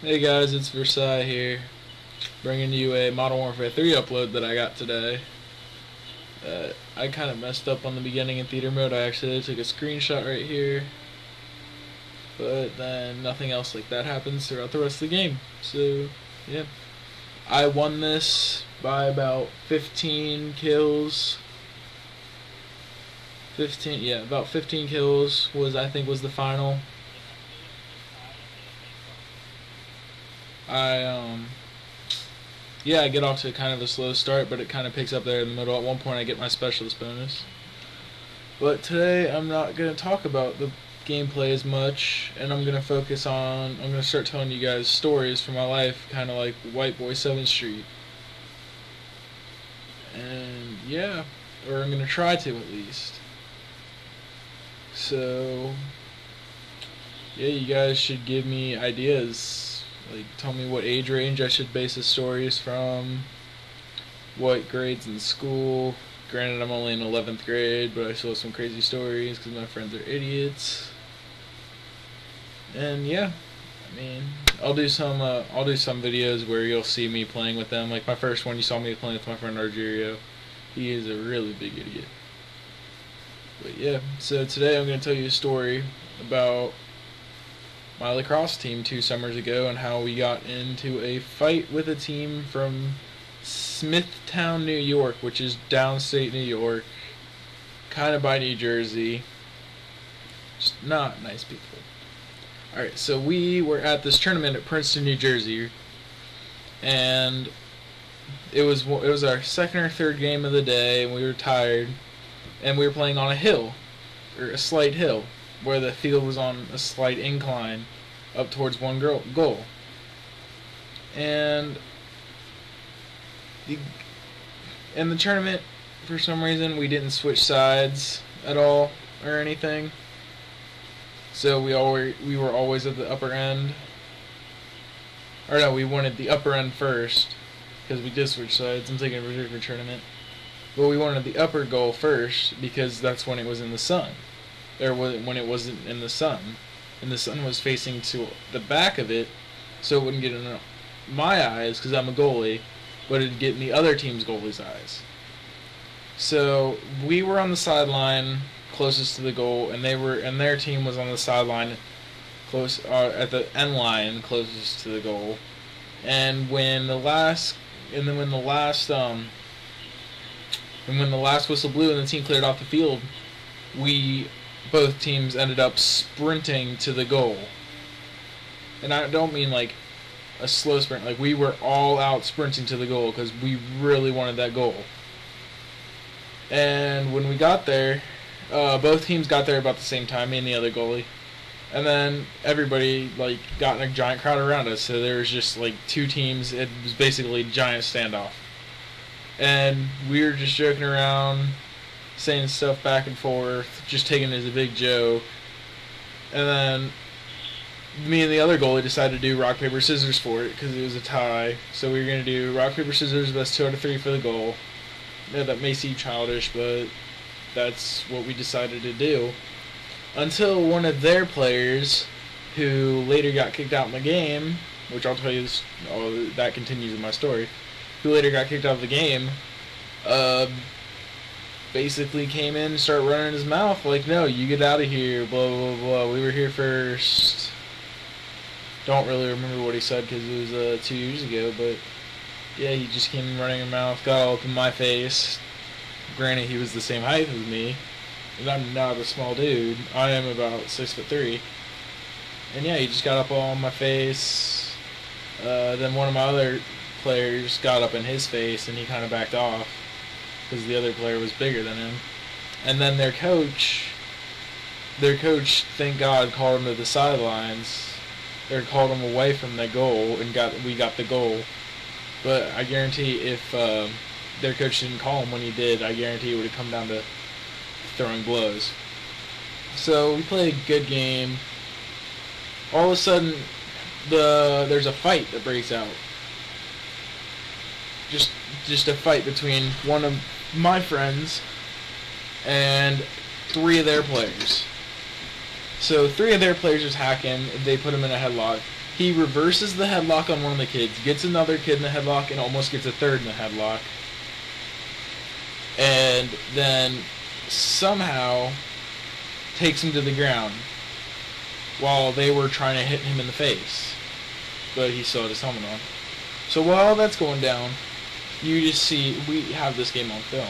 Hey guys, it's Verzeih here, bringing you a Modern Warfare 3 upload that I got today. I kind of messed up on the beginning in theater mode. I actually took a screenshot right here, but then nothing else like that happens throughout the rest of the game. So, yeah. I won this by about 15 kills. 15, yeah, about 15 kills I think was the final. I yeah, I get off to kind of a slow start, but it kind of picks up there in the middle. At one point, I get my specialist bonus. But today, I'm not going to talk about the gameplay as much, and I'm going to start telling you guys stories from my life, kind of like White Boy 7th Street. And yeah, or I'm going to try to at least. So, yeah, you guys should give me ideas. Like, tell me what age range I should base the stories from, what grades in school. Granted, I'm only in 11th grade, but I still have some crazy stories because my friends are idiots. And yeah, I mean, I'll do some videos where you'll see me playing with them. Like my first one, you saw me playing with my friend Argerio. He is a really big idiot. But yeah, so today I'm going to tell you a story about my lacrosse team 2 summers ago and how we got into a fight with a team from Smithtown, New York, which is downstate New York, kind of by New Jersey. Just not nice people. Alright, so we were at this tournament at Princeton, New Jersey, and it was our second or third game of the day, and we were tired, and we were playing on a hill, or a slight hill, where the field was on a slight incline up towards one goal. And in the tournament, for some reason, we didn't switch sides at all or anything. So we were always at the upper end. Or no, we wanted the upper end first because we did switch sides. I'm taking a different tournament. But we wanted the upper goal first because that's when it was in the sun. Or when it wasn't in the sun, and the sun was facing to the back of it, so it wouldn't get in my eyes because I'm a goalie, but it'd get in the other team's goalie's eyes. So we were on the sideline closest to the goal, and their team was on the sideline close at the end line closest to the goal. And when the last whistle blew and the team cleared off the field, both teams ended up sprinting to the goal. And I don't mean like a slow sprint. Like, we were all out sprinting to the goal because we really wanted that goal. And when we got there, both teams got there about the same time, me and the other goalie. And then everybody got in a giant crowd around us. So there was just two teams. It was basically a giant standoff. And we were just joking around, saying stuff back and forth, just taking it as a big joke. And then me and the other goalie decided to do rock, paper, scissors for it because it was a tie. So we were going to do rock, paper, scissors, best 2 out of 3 for the goal. Yeah, that may seem childish, but that's what we decided to do. Until one of their players, who later got kicked out in the game, which I'll tell you this, that continues in my story, who later got kicked out of the game, basically came in and started running his mouth like, no, you get out of here, blah, blah, blah, we were here first. Don't really remember what he said because it was 2 years ago, but yeah, he just came in running his mouth, got all up in my face. Granted, he was the same height as me, and I'm not a small dude. I am about 6'3". And yeah, he just got up all in my face. Then one of my other players got up in his face, and he kind of backed off because the other player was bigger than him. And then their coach, thank God, called him to the sidelines, or called him away from the goal, and we got the goal. But I guarantee if their coach didn't call him when he did, I guarantee it would have come down to throwing blows. So we played a good game. All of a sudden, there's a fight that breaks out. Just a fight between one of my friends and 3 of their players. So 3 of their players was hacking. They put him in a headlock. He reverses the headlock on one of the kids, gets another kid in the headlock, and almost gets a third in the headlock. And then somehow takes him to the ground while they were trying to hit him in the face. But he still had his helmet on. So while that's going down, you just see, we have this game on film,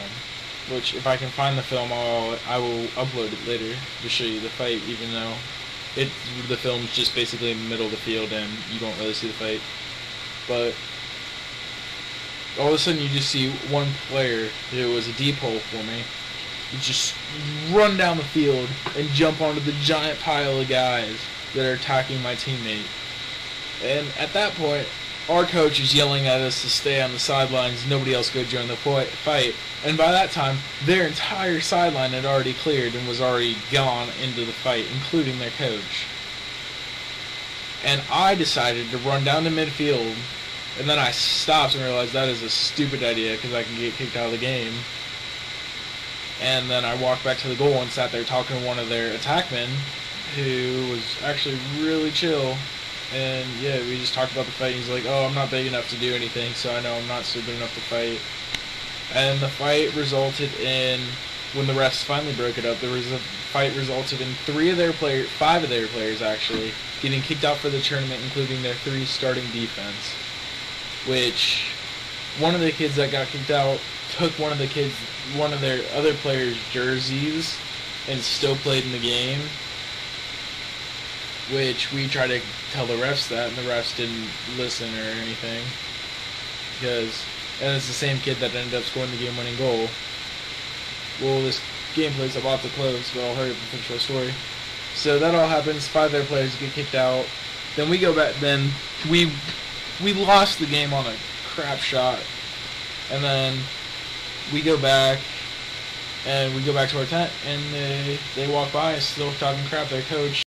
which if I can find the film, I will upload it later to show you the fight, even though the film's just basically in the middle of the field and you don't really see the fight. But all of a sudden you just see one player who was a deep hole for me just run down the field and jump onto the giant pile of guys that are attacking my teammate. And at that point, our coach is yelling at us to stay on the sidelines, nobody else go join the fight. And by that time, their entire sideline had already cleared and was already gone into the fight, including their coach. And I decided to run down to midfield, and then I stopped and realized that is a stupid idea because I can get kicked out of the game. And then I walked back to the goal and sat there talking to one of their attackmen, who was actually really chill. And yeah, we just talked about the fight. He's like, "Oh, I'm not big enough to do anything, so I know I'm not stupid enough to fight." And the fight resulted in, when the refs finally broke it up, fight resulted in 5 of their players actually getting kicked out for the tournament, including their 3 starting defense. Which, one of the kids that got kicked out took one of their other players' jerseys and still played in the game. Which we tried to tell the refs that, and the refs didn't listen or anything. And it's the same kid that ended up scoring the game-winning goal. Well, this gameplay's about to close, but I'll hurry up and finish my story. So that all happens. 5 of their players get kicked out. Then we go back. Then we lost the game on a crap shot, and then we go back. And we go back to our tent, and they walk by, still talking crap. Their coach